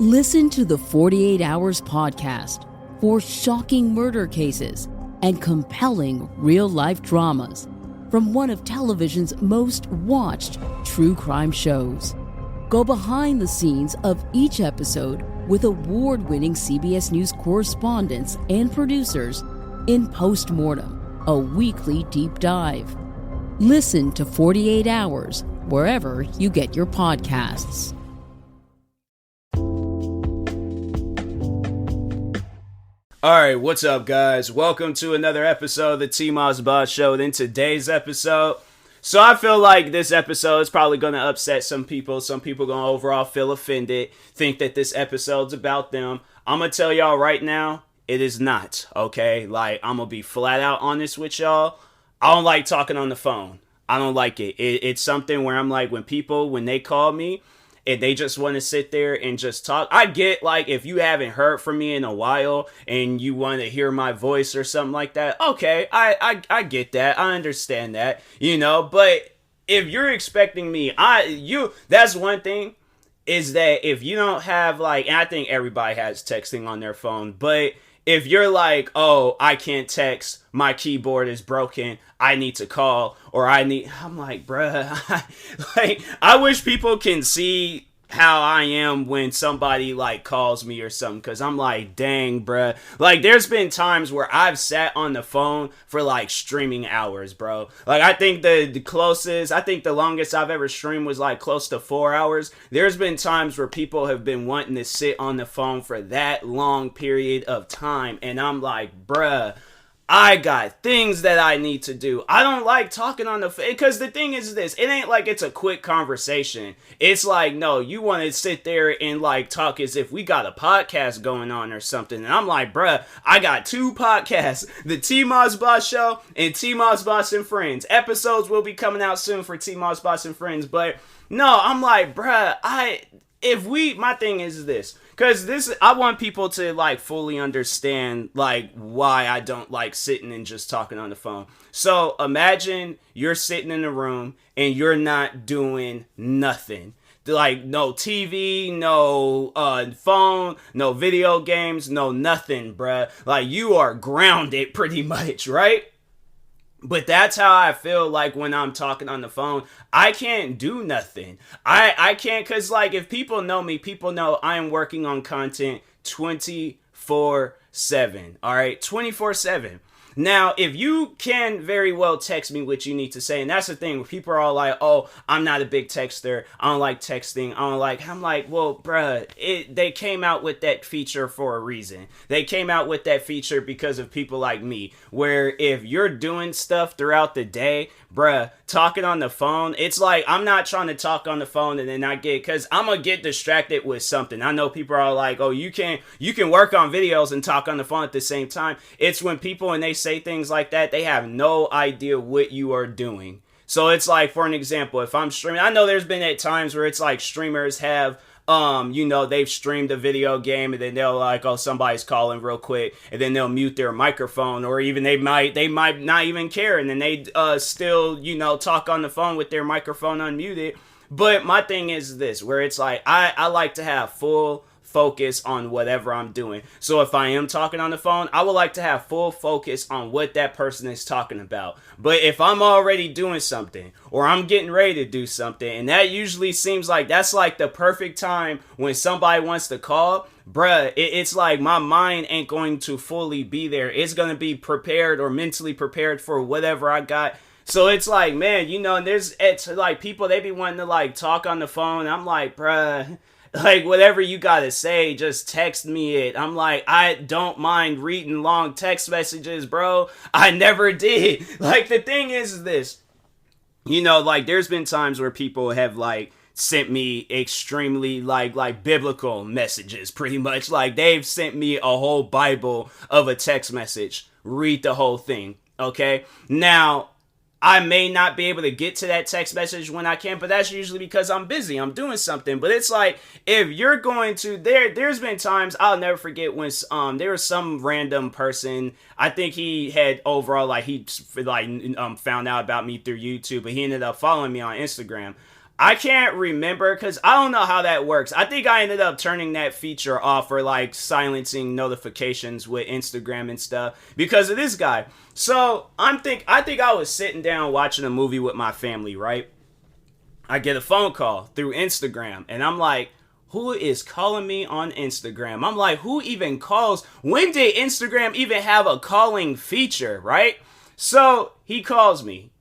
Listen to the 48 Hours podcast for shocking murder cases and compelling real-life dramas from one of television's most watched true crime shows. Go behind the scenes of each episode with award-winning CBS News correspondents and producers in Postmortem, a weekly deep dive. Listen to 48 Hours wherever you get your podcasts. Alright, what's up guys? Welcome to another episode of the TMossBoss Show. And in today's episode, so I feel like this episode is probably going to upset some people. Some people going to overall feel offended, think that this episode's about them. I'm going to tell y'all right now, it is not, okay? Like, I'm going to be flat out honest with y'all. I don't like talking on the phone. I don't like it. It's something where I'm like, when they call me, and they just want to sit there and just talk. I get, like, if you haven't heard from me in a while and you want to hear my voice or something like that, okay, I get that. I understand that, you know, but if you're expecting me, that's one thing, is that if you don't have, like, and I think everybody has texting on their phone, but if you're like, oh, I can't text, my keyboard is broken, I need to call, or I'm like, bruh, like, I wish people can see how I am when somebody, like, calls me or something, because I'm like, dang, bruh. Like, there's been times where I've sat on the phone for, like, streaming hours, bro. Like, I think the longest I've ever streamed was, like, close to 4 hours. There's been times where people have been wanting to sit on the phone for that long period of time, and I'm like, bruh, I got things that I need to do. I don't like talking on the phone, because the thing is this, it ain't like it's a quick conversation. It's like, no, you want to sit there and, like, talk as if we got a podcast going on or something. And I'm like, bruh, I got 2 podcasts, the TMossBoss Show and TMossBoss and Friends. Episodes will be coming out soon for TMossBoss and Friends, but no, I'm like, bruh, my thing is this, because I want people to, like, fully understand, like, why I don't like sitting and just talking on the phone. So imagine you're sitting in a room and you're not doing nothing. Like, no TV, no phone, no video games, no nothing, bruh. Like, you are grounded pretty much, right? But that's how I feel like when I'm talking on the phone. I can't do nothing. I can't, because, like, if people know me, people know I am working on content 24/7. All right, 24/7. Now, if you can very well text me what you need to say, and that's the thing, people are all like, oh, I'm not a big texter, I don't like texting, I'm like, well, bruh, they came out with that feature for a reason. They came out with that feature because of people like me, where if you're doing stuff throughout the day, bruh, talking on the phone, it's like, I'm not trying to talk on the phone and then not because I'm gonna get distracted with something. I know people are like, oh, you can work on videos and talk on the phone at the same time. It's when people, and they say things like that, they have no idea what you are doing. So it's like, for an example, if I'm streaming, I know there's been at times where it's like streamers have, they've streamed a video game and then they'll like, oh, somebody's calling real quick, and then they'll mute their microphone, or even they might not even care, and then they still, talk on the phone with their microphone unmuted. But my thing is this, where it's like, I like to have full focus on whatever I'm doing. So if I am talking on the phone, I would like to have full focus on what that person is talking about. But if I'm already doing something, or I'm getting ready to do something, and that usually seems like that's like the perfect time when somebody wants to call, bruh, it's like my mind ain't going to fully be there. It's going to be prepared or mentally prepared for whatever I got. So it's like, man, and it's like people, they be wanting to like talk on the phone. I'm like, bruh, like, whatever you gotta say, just text me it. I'm like, I don't mind reading long text messages, bro. I never did. Like, the thing is this, like, there's been times where people have, like, sent me extremely, like biblical messages, pretty much. Like, they've sent me a whole Bible of a text message. Read the whole thing, okay? Now, I may not be able to get to that text message when I can, but that's usually because I'm busy. I'm doing something. But it's like, if you're going to, there's been times, I'll never forget when there was some random person, I think he had overall, found out about me through YouTube, but he ended up following me on Instagram. I can't remember because I don't know how that works. I think I ended up turning that feature off or like silencing notifications with Instagram and stuff because of this guy. So I think I was sitting down watching a movie with my family, right? I get a phone call through Instagram and I'm like, who is calling me on Instagram? I'm like, who even calls? When did Instagram even have a calling feature, right? So he calls me.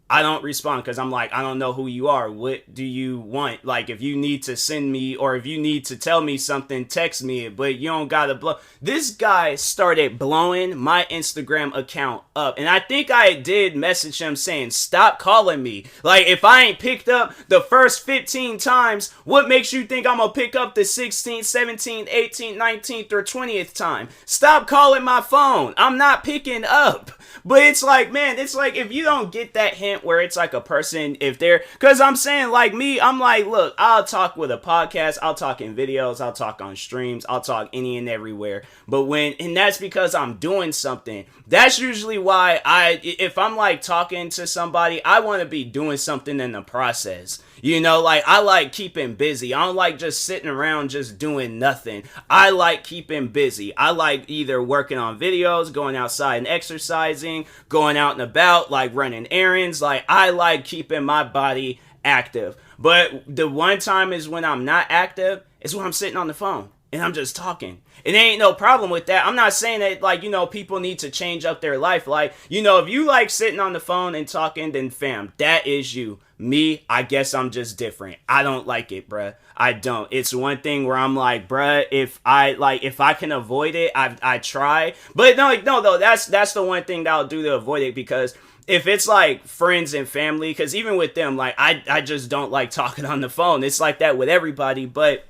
I don't respond because I'm like, I don't know who you are. What do you want? Like, if you need to send me or if you need to tell me something, text me. But you don't gotta blow. This guy started blowing my Instagram account up. And I think I did message him saying, stop calling me. Like, if I ain't picked up the first 15 times, what makes you think I'm gonna pick up the 16th, 17th, 18th, 19th, or 20th time? Stop calling my phone. I'm not picking up. But it's like, man, it's like if you don't get that hint where it's like a person, if they're, because I'm saying like me, I'm like, look, I'll talk with a podcast, I'll talk in videos, I'll talk on streams, I'll talk any and everywhere. But and that's because I'm doing something. That's usually why if I'm like talking to somebody, I want to be doing something in the process. You know, like I like keeping busy. I don't like just sitting around just doing nothing. I like keeping busy. I like either working on videos, going outside and exercising, going out and about, like running errands. Like I like keeping my body active. But the one time is when I'm not active is when I'm sitting on the phone and I'm just talking. It ain't no problem with that. I'm not saying that, like, you know, people need to change up their life. Like, you know, if you like sitting on the phone and talking, then fam, that is you. Me, I guess I'm just different. I don't like it, bruh. I don't. It's one thing where I'm like, bruh, if I can avoid it, I try. But no, that's the one thing that I'll do to avoid it, because if it's like friends and family, because even with them, like, I just don't like talking on the phone. It's like that with everybody, but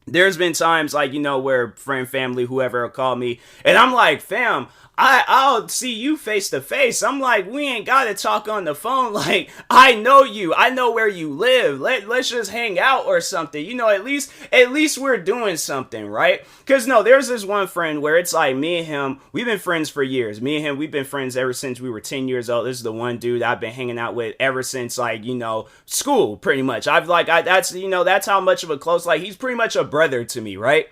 there's been times, like, you know, where friend, family, whoever will call me, and I'm like, fam, I'll see you face to face. I'm like, we ain't gotta talk on the phone. Like, I know you. I know where you live. Let's just hang out or something. You know, at least we're doing something, right? Because, no, there's this one friend where it's like me and him, we've been friends for years. Me and him, we've been friends ever since we were 10 years old. This is the one dude I've been hanging out with ever since, like, you know, school, pretty much. That's how much of a close, like, he's pretty much a brother to me, right?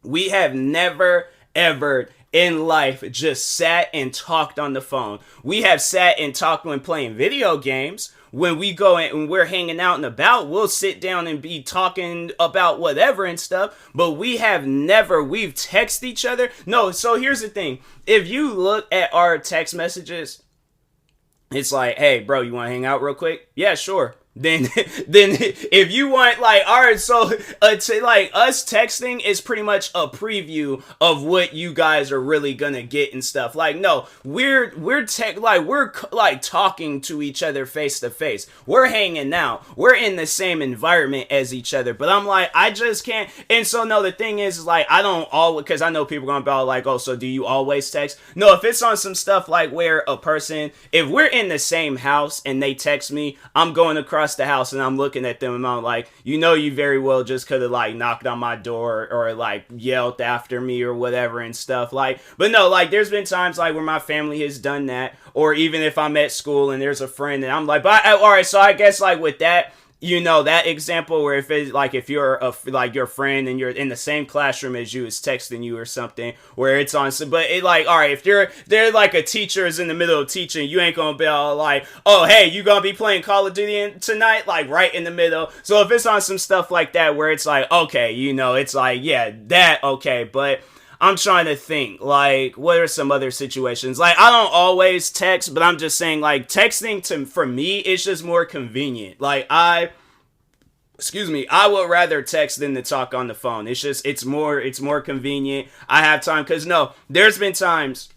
We have never, ever in life just sat and talked on the phone. We have sat and talked when playing video games. When we go and we're hanging out and about, we'll sit down and be talking about whatever and stuff. But we've texted each other. No, so here's the thing. If you look at our text messages, it's like, hey, bro, you want to hang out real quick? Yeah, sure. Then if you want, like, all right, so like us texting is pretty much a preview of what you guys are really gonna get and stuff. Like, no, we're talking to each other face to face. We're hanging out. We're in the same environment as each other. But I'm like, I just can't. And so no, the thing is like, I don't always, because I know people are gonna be like, oh, so do you always text? No, if it's on some stuff like where a person, if we're in the same house and they text me, I'm going across the house and I'm looking at them and I'm like, you know, you very well just could have like knocked on my door or like yelled after me or whatever and stuff. Like, but no, like there's been times like where my family has done that, or even if I'm at school and there's a friend and I'm like, but all right, so I guess like with that, you know, that example where if it's like, if you're like your friend and you're in the same classroom as you is texting you or something, where it's on, but it like, all right, if they're like a teacher is in the middle of teaching, you ain't gonna be all like, oh, hey, you gonna be playing Call of Duty tonight? Like right in the middle. So if it's on some stuff like that where it's like, okay, you know, it's like, yeah, that, okay, but I'm trying to think, like, what are some other situations? Like, I don't always text, but I'm just saying, like, texting for me, it's just more convenient. Like, I would rather text than to talk on the phone. It's just, it's more convenient. I have time, because no, there's been times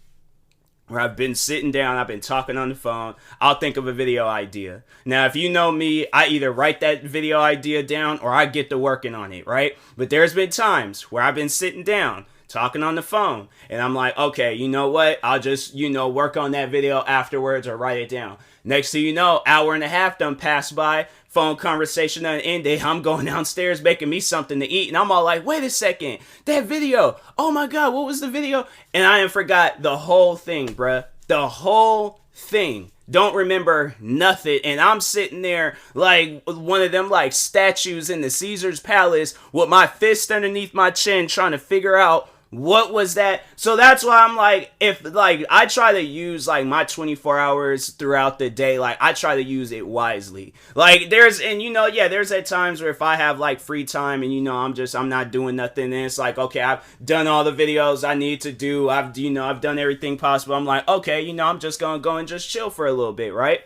where I've been sitting down, I've been talking on the phone, I'll think of a video idea. Now, if you know me, I either write that video idea down or I get to working on it, right? But there's been times where I've been sitting down, talking on the phone, and I'm like, okay, you know what? I'll just, you know, work on that video afterwards or write it down. Next thing you know, hour and a half done passed by, phone conversation done ended, I'm going downstairs making me something to eat, and I'm all like, wait a second, that video, oh my god, what was the video? And I forgot the whole thing, bruh. The whole thing. don't remember nothing, and I'm sitting there like one of them like statues in the Caesar's palace with my fist underneath my chin trying to figure out what was that. So that's why I'm like, if like I try to use like my 24 hours throughout the day, like I try to use it wisely. Like there's at times where if I have like free time and I'm not doing nothing, and it's like, okay, I've done all the videos I need to do, I've done everything possible, I'm like, okay, I'm just gonna go and just chill for a little bit, right?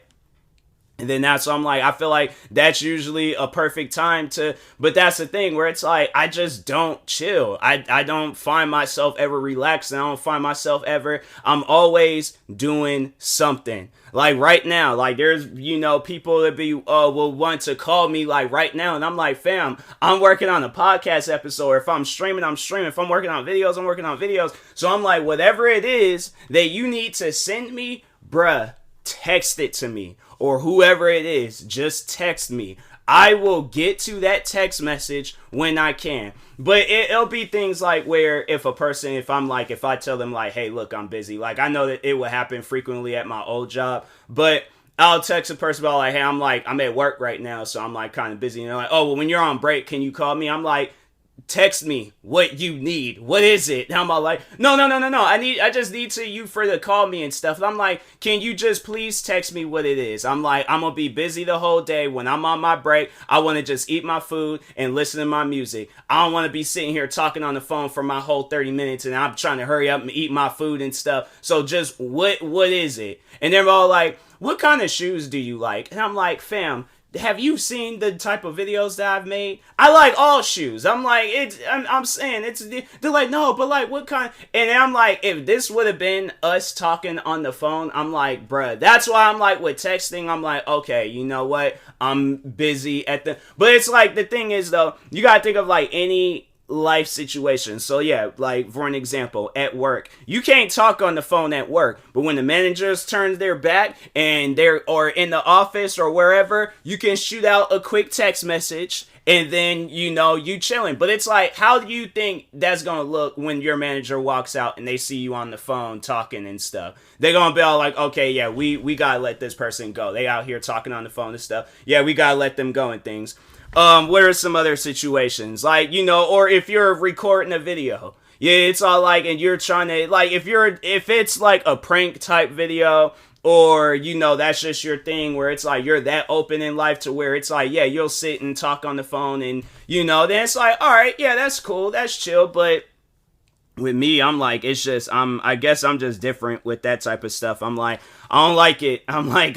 And then that's, so I'm like, I feel like that's usually a perfect time but that's the thing where it's like, I just don't chill. I don't find myself ever relaxed, and I don't find myself I'm always doing something. Like right now, like there's, people that will want to call me like right now. And I'm like, fam, I'm working on a podcast episode. Or if I'm streaming, I'm streaming. If I'm working on videos, I'm working on videos. So I'm like, whatever it is that you need to send me, bruh, text it to me. Or whoever it is, just text me. I will get to that text message when I can. But it'll be things like where if I tell them like, hey, look, I'm busy. Like I know that it would happen frequently at my old job, but I'll text a person about like, hey, I'm at work right now, so I'm like kind of busy. And they're like, oh, well, when you're on break, can you call me? I'm like, text me what you need. What is it? And I'm all like, no. I just need you for to call me and stuff. And I'm like, can you just please text me what it is? I'm like, I'm gonna be busy the whole day. When I'm on my break, I want to just eat my food and listen to my music. I don't want to be sitting here talking on the phone for my whole 30 minutes and I'm trying to hurry up and eat my food and stuff. So just what is it? And they're all like, what kind of shoes do you like? And I'm like, fam, have you seen the type of videos that I've made? I like all shoes. I'm like, I'm saying it's, they're like, no, but like what kind? And I'm like, if this would have been us talking on the phone, I'm like, bruh, that's why I'm like with texting, I'm like, okay, you know what? I'm busy but it's like, the thing is though, you gotta think of like any life situation. So yeah, like for an example, at work, you can't talk on the phone at work, but when the managers turn their back and or in the office or wherever, you can shoot out a quick text message and then you chilling. But it's like, how do you think that's gonna look when your manager walks out and they see you on the phone talking and stuff? They're gonna be all like, okay, yeah, we gotta let this person go. They out here talking on the phone and stuff. Yeah, we gotta let them go and things. What are some other situations? Like, or if you're recording a video. Yeah, it's all like, and you're trying to, like, if it's like a prank type video, or, that's just your thing where it's like, you're that open in life to where it's like, yeah, you'll sit and talk on the phone and, then it's like, all right, yeah, that's cool, that's chill, but with me, I'm like, it's just, I guess I'm just different with that type of stuff. I'm like, I don't like it. I'm like,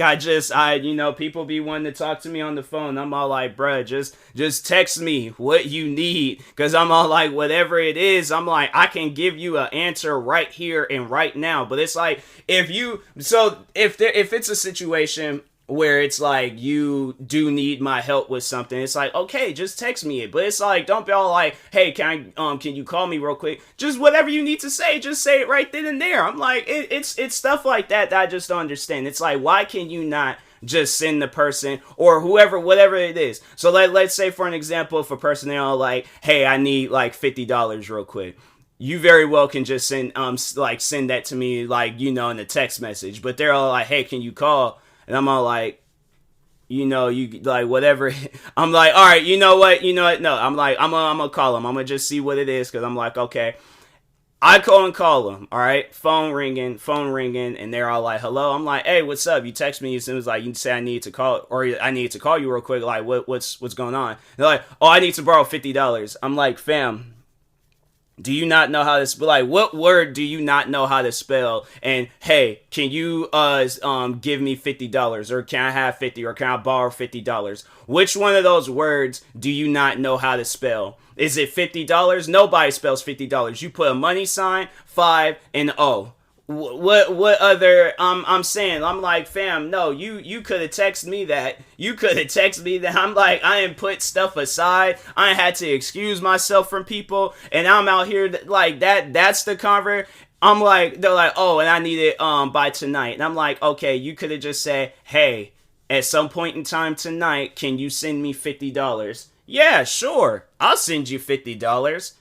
people be wanting to talk to me on the phone. I'm all like, bruh, just text me what you need. Cause I'm all like, whatever it is, I'm like, I can give you an answer right here and right now. But it's like, if it's a situation where it's like, you do need my help with something, it's like, okay, just text me it. But it's like, don't be all like, hey, can you call me real quick? Just whatever you need to say, just say it right then and there. I'm like, it's stuff like that I just don't understand. It's like, why can you not just send the person or whoever, whatever it is? So let's say, for an example, if a person, they're all like, hey, I need like $50 real quick. You very well can just send that to me, like, in a text message. But they're all like, hey, can you call? And I'm all like, you like whatever. I'm like, all right, you know what? No, I'm like, I'm gonna call him. I'm gonna just see what it is. Cause I'm like, okay, I call him. All right. Phone ringing. And they're all like, hello. I'm like, hey, what's up? You text me as soon as like, you say I need to call you real quick. Like what's going on? They're like, oh, I need to borrow $50. I'm like, fam, do you not know how to spell? Like, what word do you not know how to spell? And hey, can you give me $50, or can I have 50, or can I borrow $50? Which one of those words do you not know how to spell? Is it $50? Nobody spells $50. You put a money sign, 5, and O. What other, I'm saying, I'm like, fam, no, you could have texted me that. I'm like, I ain't put stuff aside. I ain't had to excuse myself from people. And I'm out here like that's the convert. I'm like, they're like, oh, and I need it, by tonight. And I'm like, okay, you could have just said, hey, at some point in time tonight, can you send me $50? Yeah, sure. I'll send you $50.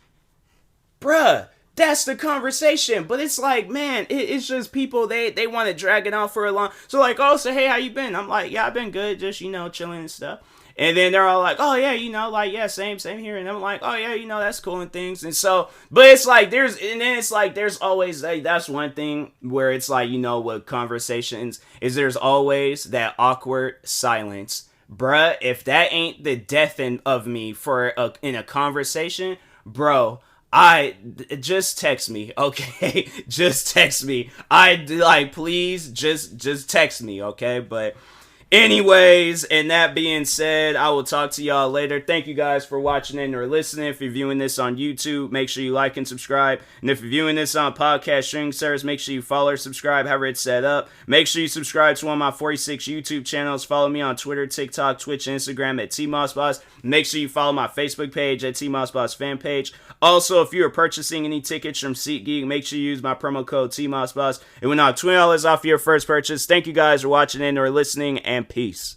Bruh. That's the conversation. But it's like, man, it's just people, they want to drag it on for a long. So like, oh, so hey, how you been? I'm like, yeah, I've been good, just, chilling and stuff. And then they're all like, oh yeah, like, yeah, same here. And I'm like, oh yeah, that's cool and things. And so, but it's like, there's always, like, that's one thing where it's like, with conversations is there's always that awkward silence. Bruh, if that ain't the death of me in a conversation, bro, just text me, okay? Just text me. Please just text me, okay? But anyways, and that being said, I will talk to y'all later. Thank you guys for watching and or listening. If you're viewing this on YouTube, make sure you like and subscribe. And if you're viewing this on podcast streaming service, make sure you follow or subscribe, however it's set up. Make sure you subscribe to one of my 46 YouTube channels. Follow me on Twitter, TikTok, Twitch, and Instagram at TMossBoss. Make sure you follow my Facebook page at TMossBoss fan page. Also, if you are purchasing any tickets from SeatGeek, make sure you use my promo code TMossBoss. It will knock $20 off your first purchase. Thank you guys for watching and or listening, and peace.